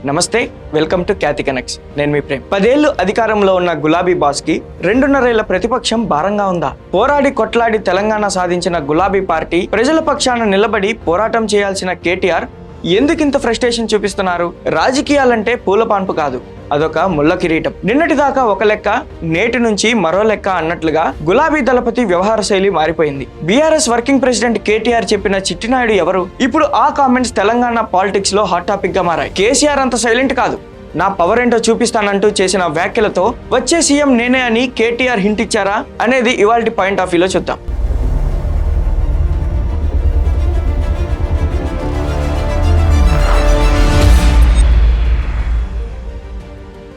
నమస్తే, welcome to Khyati connects. నేను మీ ప్రేమ్. 10 ఏళ్లు అధికారంలో ఉన్న గులాబీ బాస్ కి 2.5 ఏళ్ల ప్రతిపక్షం భారంగా ఉందా? పోరాడి కొట్లాడి తెలంగాణ సాధించిన గులాబీ పార్టీ ప్రజల పక్షాన నిలబడి పోరాటం చేయాల్సిన కేటీఆర్ ఎందుకింత ఫ్రస్ట్రేషన్ చూపిస్తున్నారు? రాజకీయాలంటే పూలపాన్పు కాదు, అదొక ముళ్ళ కిరీటం. నిన్నటిదాకా ఒక లెక్క, నేటి నుంచి మరో లెక్క అన్నట్లుగా గులాబీ దళపతి వ్యవహార శైలి మారిపోయింది. బీఆర్ఎస్ వర్కింగ్ ప్రెసిడెంట్ కేటీఆర్ చెప్పిన చిట్టినాయుడు ఎవరు? ఇప్పుడు ఆ కామెంట్స్ తెలంగాణ పాలిటిక్స్ లో హాట్ టాపిక్ గా మారాయి. కేసీఆర్ అంత సైలెంట్ కాదు, నా పవర్ ఏంటో చూపిస్తానంటూ చేసిన వ్యాఖ్యలతో వచ్చే సీఎం నేనే అని కేటీఆర్ హింట్ ఇచ్చారా అనేది ఇవాల్టి పాయింట్ ఆఫ్ వ్యూలో చూద్దాం.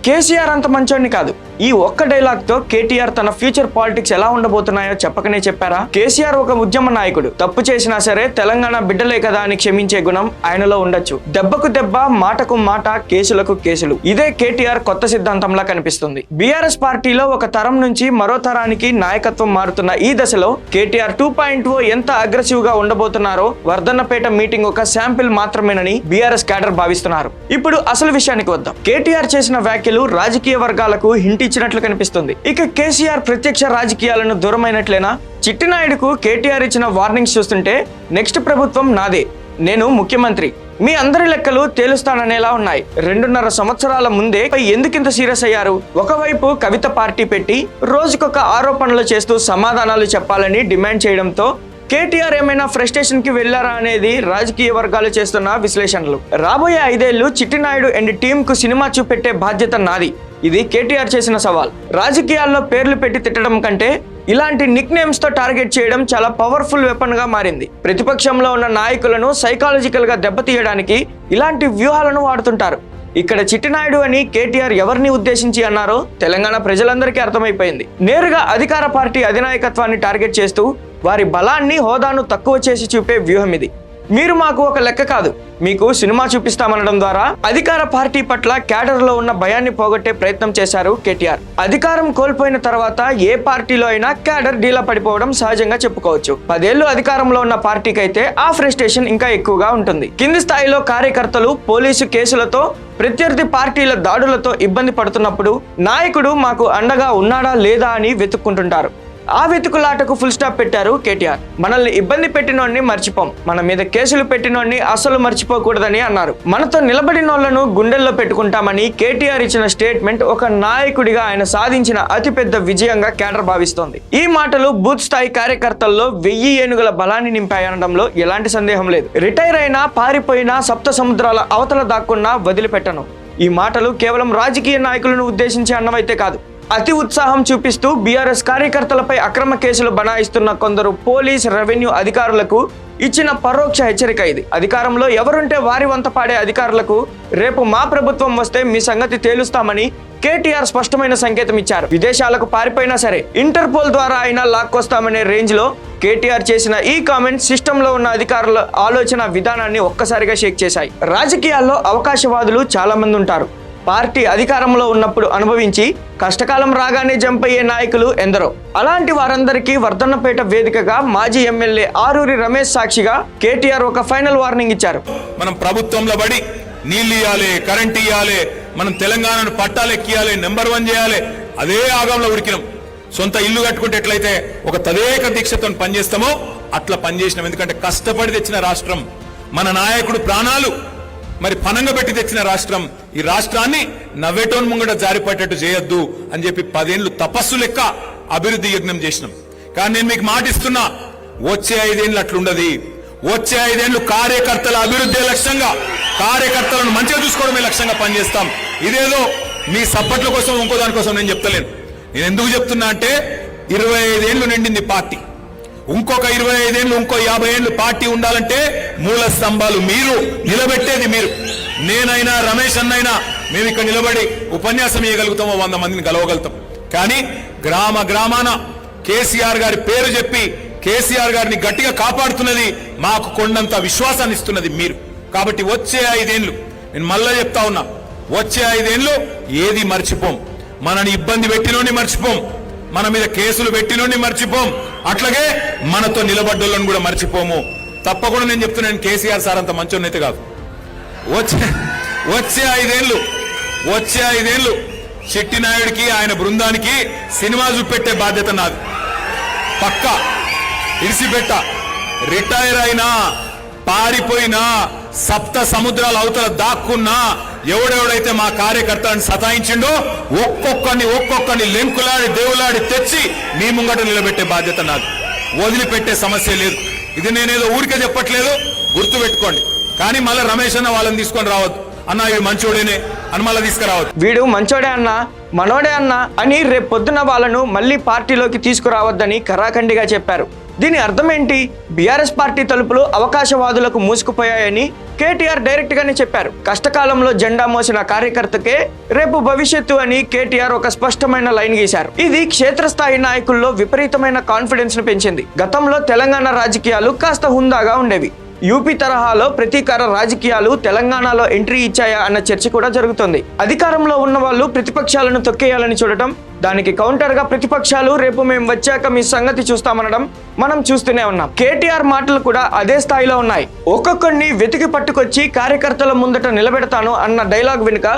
కేసీఆర్ అంత మంచోడిని కాదు. ఈ ఒక్క డైలాగ్ తో కేటీఆర్ తన ఫ్యూచర్ పాలిటిక్స్ ఎలా ఉండబోతున్నాయో చెప్పకనే చెప్పారా? కేసీఆర్ ఒక ఉద్యమ నాయకుడు. తప్పు చేసినా సరే తెలంగాణ బిడ్డలే కదా అని క్షమించే గుణం ఆయనలో ఉండొచ్చు. దెబ్బకు దెబ్బ, మాటకు మాట, కేసులకు కేసులు. ఇదే కేటీఆర్ కొత్త సిద్ధాంతంలా కనిపిస్తుంది. బీఆర్ఎస్ పార్టీలో ఒక తరం నుంచి మరో తరానికి నాయకత్వం మారుతున్న ఈ దశలో కేటీఆర్ 2.0 ఎంత అగ్రెసివ్ గా ఉండబోతున్నారో వర్ధన్నపేట మీటింగ్ ఒక శాంపిల్ మాత్రమేనని బీఆర్ఎస్ క్యాడర్ భావిస్తున్నారు. ఇప్పుడు అసలు విషయానికి వద్దాం. కేటీఆర్ చేసిన వ్యాఖ్యలు రాజకీయ వర్గాలకు హింట్ ఇచ్చినట్లు కనిపిస్తుంది. ఇక కేసీఆర్ ప్రత్యక్ష రాజకీయాలను దూరమైనట్లేనా? చిట్టినాయుడుకు కేటీఆర్ ఇచ్చిన వార్నింగ్స్ చూస్తుంటే నెక్స్ట్ ప్రభుత్వం నాదే, నేను ముఖ్యమంత్రి, మీ అందరి లెక్కలు తేలుస్తాననేలా ఉన్నాయి. 2.5 సంవత్సరాల ముందే ఎందుకింత సీరియస్ అయ్యారు? ఒకవైపు కవిత పార్టీ పెట్టి రోజుకొక ఆరోపణలు చేస్తూ సమాధానాలు చెప్పాలని డిమాండ్ చేయడంతో కేటీఆర్ ఏమైనా ఫ్రస్ట్రేషన్ కి వెళ్లారా అనేది రాజకీయ వర్గాలు చేస్తున్న విశ్లేషణలు. రాబోయే 5 ఏళ్లు చిట్టినాయుడు అండ్ టీమ్ కు సినిమా చూపెట్టే బాధ్యత నాది. ఇది కేటీఆర్ చేసిన సవాల్. రాజకీయాల్లో పేర్లు పెట్టి తిట్టడం కంటే ఇలాంటి నిక్ నేమ్స్ తో టార్గెట్ చేయడం చాలా పవర్ఫుల్ వెపన్ గా మారింది. ప్రతిపక్షంలో ఉన్న నాయకులను సైకాలజికల్ గా దెబ్బతీయడానికి ఇలాంటి వ్యూహాలను వాడుతుంటారు. ఇక్కడ చిట్టినాయుడు అని కేటీఆర్ ఎవరిని ఉద్దేశించి అన్నారో తెలంగాణ ప్రజలందరికీ అర్థమైపోయింది. నేరుగా అధికార పార్టీ అధినాయకత్వాన్ని టార్గెట్ చేస్తూ వారి బలాన్ని, హోదాను తక్కువ చేసి చూపే వ్యూహం ఇది. మీరు మాకు ఒక లెక్క కాదు, మీకు సినిమా చూపిస్తామనడం ద్వారా అధికార పార్టీ పట్ల క్యాడర్ లో ఉన్న భయాన్ని పోగొట్టే ప్రయత్నం చేశారు కేటీఆర్. అధికారం కోల్పోయిన తర్వాత ఏ పార్టీలో అయినా క్యాడర్ డీలా పడిపోవడం సహజంగా చెప్పుకోవచ్చు. 10 ఏళ్లు అధికారంలో ఉన్న పార్టీకి అయితే ఆ ఫ్రస్ట్రేషన్ ఇంకా ఎక్కువగా ఉంటుంది. కింది స్థాయిలో కార్యకర్తలు పోలీసు కేసులతో, ప్రత్యర్థి పార్టీల దాడులతో ఇబ్బంది పడుతున్నప్పుడు నాయకుడు మాకు అండగా ఉన్నాడా లేదా అని వెతుక్కుంటుంటారు. ఆ వెతుకులాటకు ఫుల్ స్టాప్ పెట్టారు కేటీఆర్. మనల్ని ఇబ్బంది పెట్టినోడిని మర్చిపోం, మన మీద కేసులు పెట్టినోడిని అసలు మర్చిపోకూడదని అన్నారు. మనతో నిలబడినోళ్లను గుండెల్లో పెట్టుకుంటామని కేటీఆర్ ఇచ్చిన స్టేట్మెంట్ ఒక నాయకుడిగా ఆయన సాధించిన అతిపెద్ద విజయంగా కేడర్ భావిస్తోంది. ఈ మాటలు బూత్ స్థాయి కార్యకర్తల్లో 1000 ఏనుగుల బలాన్ని నింపాయనడంలో ఎలాంటి సందేహం లేదు. రిటైర్ అయినా, పారిపోయినా, సప్త సముద్రాల అవతల దాక్కున్నా వదిలిపెట్టను. ఈ మాటలు కేవలం రాజకీయ నాయకులను ఉద్దేశించి అన్నవైతే కాదు. అతి ఉత్సాహం చూపిస్తూ బీఆర్ఎస్ కార్యకర్తలపై అక్రమ కేసులు బనాయిస్తున్న కొందరు పోలీస్, రెవెన్యూ అధికారులకు ఇచ్చిన పరోక్ష హెచ్చరిక ఇది. అధికారంలో ఎవరుంటే వారి వంత పాడే అధికారులకు రేపు మా ప్రభుత్వం వస్తే మీ సంగతి తేలుస్తామని కేటీఆర్ స్పష్టమైన సంకేతం ఇచ్చారు. విదేశాలకు పారిపోయినా సరే ఇంటర్పోల్ ద్వారా అయినా లాక్కొస్తామనే రేంజ్ లో కేటీఆర్ చేసిన ఈ కామెంట్ సిస్టంలో ఉన్న అధికారుల ఆలోచన విధానాన్ని ఒక్కసారిగా షేక్ చేశాయి. రాజకీయాల్లో అవకాశవాదులు చాలా మంది ఉంటారు. పార్టీ అధికారంలో ఉన్నప్పుడు అనుభవించి కష్టకాలం రాగానే జంప్ అయ్యే నాయకులు ఎందరో. అలాంటి వారందరికీ వర్ధన్నపేట వేదికగా మాజీ ఎమ్మెల్యే ఆరూరి రమేష్ సాక్షిగా కేటీఆర్ ఒక ఫైనల్ వార్నింగ్ ఇచ్చారు. మనం ప్రభుత్వంలో పడి నీళ్లు ఇవ్వాలి, కరెంట్ ఇవ్వాలి, మనం తెలంగాణను పట్టాలు ఎక్కియాలి, నెంబర్ 1 చేయాలి, అదే ఆగంలో ఉరికినాం. సొంత ఇల్లు కట్టుకుంటే ఎట్లయితే ఒక తదేక దీక్షతో పనిచేస్తామో అట్లా పనిచేసినాం. ఎందుకంటే కష్టపడి తెచ్చిన రాష్ట్రం, మన నాయకుడు ప్రాణాలు మరి పనంగా పెట్టి తెచ్చిన రాష్ట్రం. ఈ రాష్ట్రాన్ని నవ్వేటోన్ ముంగట జారిపట్టేట్టు చేయొద్దు అని చెప్పి 10 ఏళ్లు తపస్సు లెక్క అభివృద్ధి యజ్ఞం చేసినాం. కానీ నేను మీకు మాటిస్తున్నా, వచ్చే 5 ఏళ్ళు అట్లుండదు. వచ్చే 5 ఏళ్ళు కార్యకర్తల అభివృద్ధి లక్ష్యంగా, కార్యకర్తలను మంచిగా చూసుకోవడమే లక్ష్యంగా పనిచేస్తాం. ఇదేదో మీ సప్పట్ల కోసం, ఇంకో దానికోసం నేను చెప్తలేను. నేను ఎందుకు చెప్తున్నా అంటే 25 ఏళ్లు నిండింది పార్టీ. ఇంకొక 25 ఏళ్ళు, ఇంకో 50 ఏళ్ళు పార్టీ ఉండాలంటే మూల స్తంభాలు మీరు, నిలబెట్టేది మీరు. నేనైనా, రమేష్ అన్నైనా మేము ఇక్కడ నిలబడి ఉపన్యాసం ఇవ్వగలుగుతామో, 100 మందిని కలవగలుగుతాం. కానీ గ్రామ గ్రామాన కేసీఆర్ గారి పేరు చెప్పి కేసీఆర్ గారిని గట్టిగా కాపాడుతున్నది, మాకు కొండంత విశ్వాసాన్ని ఇస్తున్నది మీరు. కాబట్టి వచ్చే 5 ఏళ్ళు నేను మళ్ళా చెప్తా ఉన్నా, వచ్చే 5 ఏళ్ళు ఏది మర్చిపోం. మనని ఇబ్బంది పెట్టినోని మర్చిపోం, మన మీద కేసులు పెట్టినోని మర్చిపోం, అట్లాగే మనతో నిలబడ్డోళ్ళని కూడా మర్చిపోము. తప్పకుండా నేను చెప్తున్నాను, కేసీఆర్ సార్ అంత మంచోనైతే కాదు. వచ్చే ఐదేళ్లు చెట్టినాయుడికి ఆయన బృందానికి సినిమా చూపెట్టే బాధ్యత నాది. పక్కా ఇడిసిపెట్ట. రిటైర్ అయినా, పారిపోయినా, సప్త సముద్రాల అవతల దాక్కున్నా ఎవడెవడైతే మా కార్యకర్తలను సతాయించిండో ఒక్కొక్కరిని లెంకులాడి దేవులాడి తెచ్చి మీ ముంగట నిలబెట్టే బాధ్యత నాది. వదిలిపెట్టే సమస్య లేదు. ఇది నేనేదో ఊరికే చెప్పట్లేదు, గుర్తు పెట్టుకోండి. కానీ మళ్ళీ రమేష్ అన్న వాళ్ళని తీసుకొని రావద్దు. అన్న వీడు మంచోడేనే అని మళ్ళీ తీసుకురావద్దు. వీడు మంచోడే అన్నా, మనోడే అన్నా అని రేపు పొద్దున వాళ్ళను మళ్ళీ పార్టీలోకి తీసుకురావద్దని కరాఖండిగా చెప్పారు. దీని అర్థం ఏంటి? బీఆర్ఎస్ పార్టీ తలుపులు అవకాశవాదులకు మూసుకుపోయాయని కేటీఆర్ డైరెక్ట్ గానే చెప్పారు. కష్టకాలంలో జెండా మోసిన కార్యకర్తకే రేపు భవిష్యత్తు అని కేటీఆర్ ఒక స్పష్టమైన లైన్ గీశారు. ఇది క్షేత్రస్థాయి నాయకుల్లో విపరీతమైన కాన్ఫిడెన్స్ ను పెంచింది. గతంలో తెలంగాణ రాజకీయాలు కాస్త హుందాగా ఉండేవి. యూపీ తరహాలో ప్రతీకార రాజకీయాలు తెలంగాణలో ఎంట్రీ ఇచ్చాయా అన్న చర్చ కూడా జరుగుతుంది. అధికారంలో ఉన్న వాళ్ళు ప్రతిపక్షాలను తొక్కేయాలని చూడటం, దానికి కౌంటర్ గా ప్రతిపక్షాలు రేపు మేము వచ్చాక మీ సంగతి చూస్తామనడం మనం చూస్తూనే ఉన్నాం. కేటీఆర్ మాటలు కూడా అదే స్థాయిలో ఉన్నాయి. ఒక్కొక్కరిని వెతికి పట్టుకొచ్చి కార్యకర్తల ముందట నిలబెడతాను అన్న డైలాగ్ వెనుక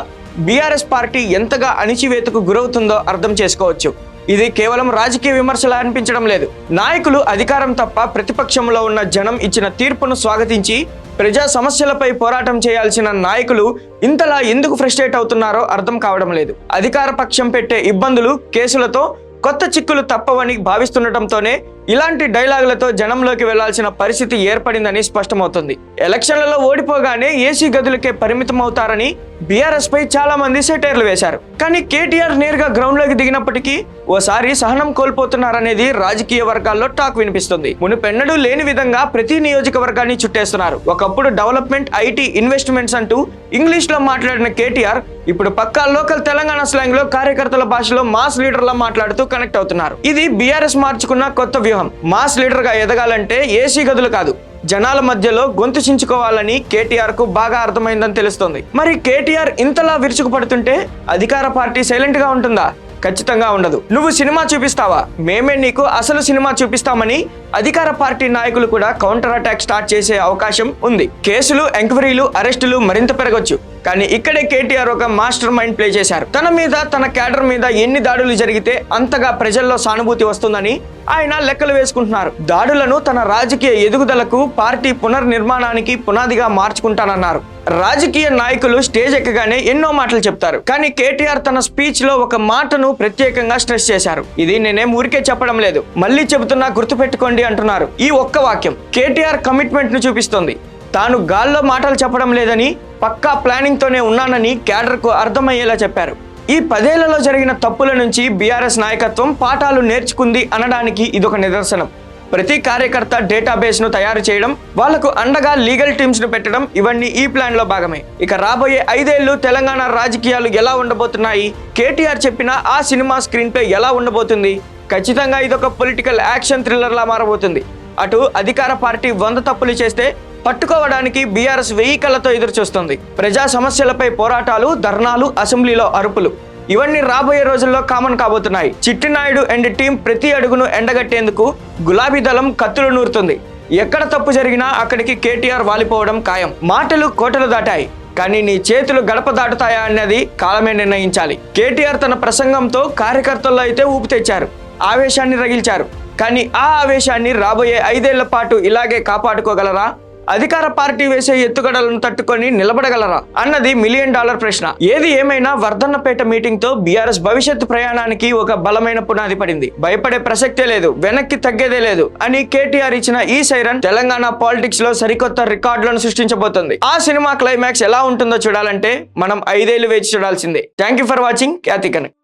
బీఆర్ఎస్ పార్టీ ఎంతగా అణిచివేతకు గురవుతుందో అర్థం చేసుకోవచ్చు. ఇది కేవలం రాజకీయ విమర్శలా అనిపించడం లేదు. నాయకులు అధికారం తప్ప ప్రతిపక్షంలో ఉన్న జనం ఇచ్చిన తీర్పును స్వాగతించి ప్రజా సమస్యలపై పోరాటం చేయాల్సిన నాయకులు ఇంతలా ఎందుకు ఫ్రస్ట్రేట్ అవుతున్నారో అర్థం కావడం లేదు. అధికార పక్షం పెట్టే ఇబ్బందులు, కేసులతో కొత్త చిక్కులు తప్పవని భావిస్తుండటంతోనే ఇలాంటి డైలాగులతో జనంలోకి వెళ్లాల్సిన పరిస్థితి ఏర్పడిందని స్పష్టమవుతుంది. ఎలక్షన్లలో ఓడిపోగానే ఏసీ గదులకే పరిమితం అవుతారని బీఆర్ఎస్ పై చాలా మంది సెటైర్లు వేశారు. కానీ కేటీఆర్ నేరుగా గ్రౌండ్ లోకి దిగినప్పటికీ ఓసారి సహనం కోల్పోతున్నారనేది రాజకీయ వర్గాల్లో టాక్ వినిపిస్తుంది. మునుపెన్నడూ లేని విధంగా ప్రతి నియోజకవర్గాన్ని చుట్టేస్తున్నారు. ఒకప్పుడు డెవలప్మెంట్, ఐటీ, ఇన్వెస్ట్మెంట్స్ అంటూ ఇంగ్లీష్ లో మాట్లాడిన కేటీఆర్ ఇప్పుడు పక్కా లోకల్ తెలంగాణ స్లాంగ్ లో కార్యకర్తల భాషలో మాస్ లీడర్లా మాట్లాడుతూ కనెక్ట్ అవుతున్నారు. ఇది బీఆర్ఎస్ మార్చుకున్న కొత్త వ్యూహం. మాస్ లీడర్ గా ఎదగాలంటే ఏసీ గదులు కాదు, జనాల మధ్యలో గొంతు చించుకోవాలని కేటీఆర్ కు బాగా అర్థమైందని తెలుస్తోంది. మరి కేటీఆర్ ఇంతలా విరుచుకుపడుతుంటే అధికార పార్టీ సైలెంట్ గా ఉంటుందా? ఖచ్చితంగా ఉండదు. నువ్వు సినిమా చూపిస్తావా, మేమే నీకు అసలు సినిమా చూపిస్తామని అధికార పార్టీ నాయకులు కూడా కౌంటర్ అటాక్ స్టార్ట్ చేసే అవకాశం ఉంది. కేసులు, ఎంక్వైరీలు, అరెస్టులు మరింత పెరగొచ్చు. కానీ ఇక్కడే కేటీఆర్ ఒక మాస్టర్ మైండ్ ప్లే చేశారు. తన మీద, తన క్యాడర్ మీద ఎన్ని దాడులు జరిగితే అంతగా ప్రజల్లో సానుభూతి వస్తుందని ఆయన లెక్కలు వేసుకుంటున్నారు. దాడులను తన రాజకీయ ఎదుగుదలకు, పార్టీ పునర్నిర్మాణానికి పునాదిగా మార్చుకుంటానన్నారు. రాజకీయ నాయకులు స్టేజ్ ఎక్కగానే ఎన్నో మాటలు చెప్తారు. కానీ కేటీఆర్ తన స్పీచ్ లో ఒక మాటను ప్రత్యేకంగా స్ట్రెస్ చేశారు. ఇది నేనేం ఊరికే చెప్పడం లేదు, మళ్ళీ చెబుతున్నా, గుర్తుపెట్టుకోండి అంటున్నారు. ఈ ఒక్క వాక్యం కేటీఆర్ కమిట్మెంట్ ను చూపిస్తుంది. తాను గాల్లో మాటలు చెప్పడం లేదని, పక్కా ప్లానింగ్ తోనే ఉన్నానని క్యాడర్ కు అర్థమయ్యేలా చెప్పారు. ఈ 10 ఏళ్లలో జరిగిన తప్పుల నుంచి బీఆర్ఎస్ నాయకత్వం పాఠాలు నేర్చుకుంది అనడానికి ఇదొక నిదర్శనం. ప్రతి కార్యకర్త డేటాబేస్ ను తయారు చేయడం, వాళ్లకు అండగా లీగల్ టీమ్స్ ను పెట్టడం, ఇవన్నీ ఈ ప్లాన్ లో భాగమే. ఇక రాబోయే 5 ఏళ్లు తెలంగాణ రాజకీయాలు ఎలా ఉండబోతున్నాయి? కేటీఆర్ చెప్పిన ఆ సినిమా స్క్రీన్ ప్లే ఎలా ఉండబోతుంది? ఖచ్చితంగా ఇదొక పొలిటికల్ యాక్షన్ థ్రిల్లర్ లా మారబోతుంది. అటు అధికార పార్టీ 100 తప్పులు చేస్తే పట్టుకోవడానికి బీఆర్ఎస్ 1000 కళ్ళతో ఎదురు చూస్తుంది. ప్రజా సమస్యలపై పోరాటాలు, ధర్నాలు, అసెంబ్లీలో అరుపులు, ఇవన్నీ రాబోయే రోజుల్లో కామన్ కాబోతున్నాయి. చిట్టినాయుడు అండ్ టీం ప్రతి అడుగును ఎండగట్టేందుకు గులాబీ దళం కత్తులు నూరుతుంది. ఎక్కడ తప్పు జరిగినా అక్కడికి కేటీఆర్ వాలిపోవడం ఖాయం. మాటలు కోటలు దాటాయి, కానీ నీ చేతులు గడప దాటుతాయా అన్నది కాలమే నిర్ణయించాలి. కేటీఆర్ తన ప్రసంగంతో కార్యకర్తల్లో అయితే ఊపు తెచ్చారు, ఆవేశాన్ని రగిల్చారు. కానీ ఆ ఆవేశాన్ని రాబోయే 5 ఏళ్ల పాటు ఇలాగే కాపాడుకోగలరా? అధికార పార్టీ వేసే ఎత్తుగడలను తట్టుకొని నిలబడగలరా అన్నది $1 మిలియన్ ప్రశ్న. ఏది ఏమైనా వర్ధన్నపేట మీటింగ్ తో బీఆర్ఎస్ భవిష్యత్తు ప్రయాణానికి ఒక బలమైన పునాది పడింది. భయపడే ప్రసక్తే లేదు, వెనక్కి తగ్గేదే లేదు అని కేటీఆర్ ఇచ్చిన ఈ సైరన్ తెలంగాణ పాలిటిక్స్ లో సరికొత్త రికార్డులను సృష్టించబోతుంది. ఆ సినిమా క్లైమాక్స్ ఎలా ఉంటుందో చూడాలంటే మనం 5 ఏళ్లు వేచి చూడాల్సిందే. Thank you for watching Khyati connect.